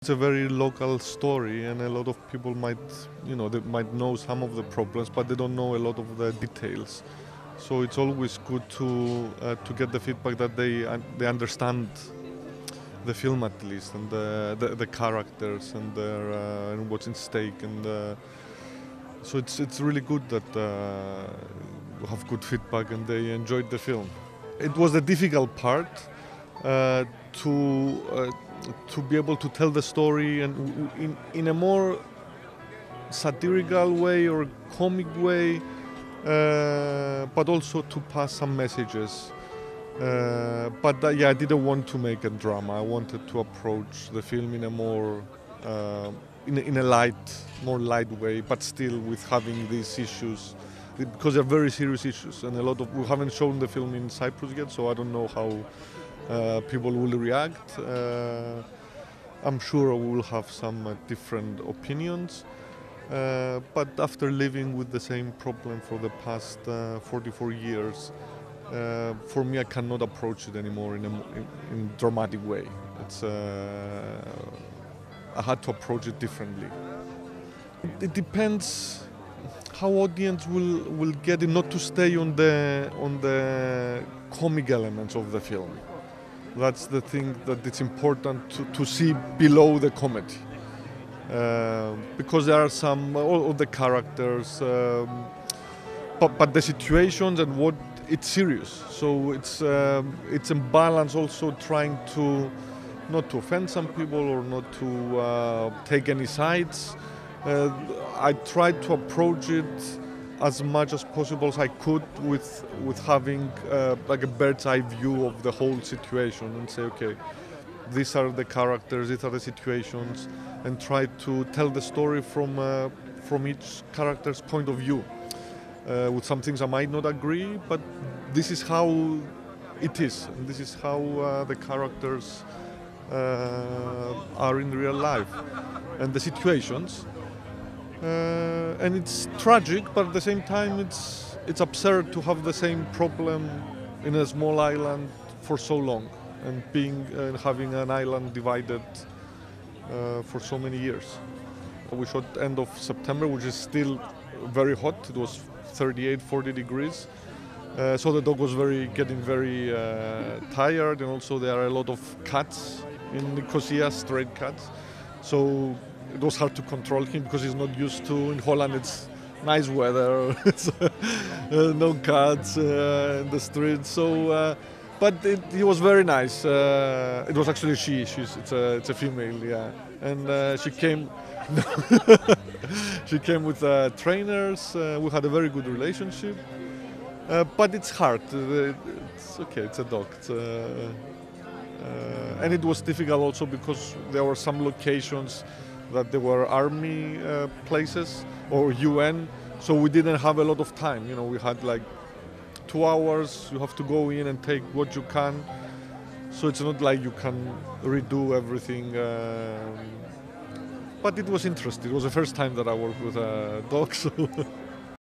It's a very local story, and a lot of people might, they might know some of the problems, but they don't know a lot of the details. So it's always good to get the feedback that they understand the film at least, and the characters and and what's in stake, and so it's really good that we have good feedback and they enjoyed the film. It was the difficult part to be able to tell the story and in a more satirical way or comic way, but also to pass some messages. I didn't want to make a drama. I wanted to approach the film in a more in a more light way, but still with having these issues, because they're very serious issues, and we haven't shown the film in Cyprus yet, so I don't know how people will react. I'm sure we will have some different opinions, but after living with the same problem for the past 44 years, for me, I cannot approach it anymore in a dramatic way. I had to approach it differently. It depends how audience will get it, not to stay on the comic elements of the film. That's the thing that it's important to see below the comedy, because there are some all of the characters, but the situations and what it's serious. So it's a balance, also trying to not to offend some people or not to take any sides. I tried to approach it as much as possible as I could with having like a bird's eye view of the whole situation, and say, okay, these are the characters, these are the situations, and try to tell the story from each character's point of view. With some things I might not agree, but this is how it is, and this is how the characters are in real life, and the situations. And it's tragic, but at the same time it's absurd to have the same problem in a small island for so long, and having an island divided for so many years. We shot end of September, which is still very hot. It was 38-40 degrees. So the dog was getting very tired, and also there are a lot of cats in Nicosia, stray cats. So it was hard to control him because he's not used to. In Holland, it's nice weather, no cats in the streets. So, but he was very nice. It was actually it's a female, yeah, and she came. She came with trainers. We had a very good relationship, but it's hard. It's okay. It's a dog. And it was difficult also because there were some locations that there were army places or UN, so we didn't have a lot of time. We had like 2 hours. You have to go in and take what you can. So it's not like you can redo everything. But it was interesting. It was the first time that I worked with a dog, so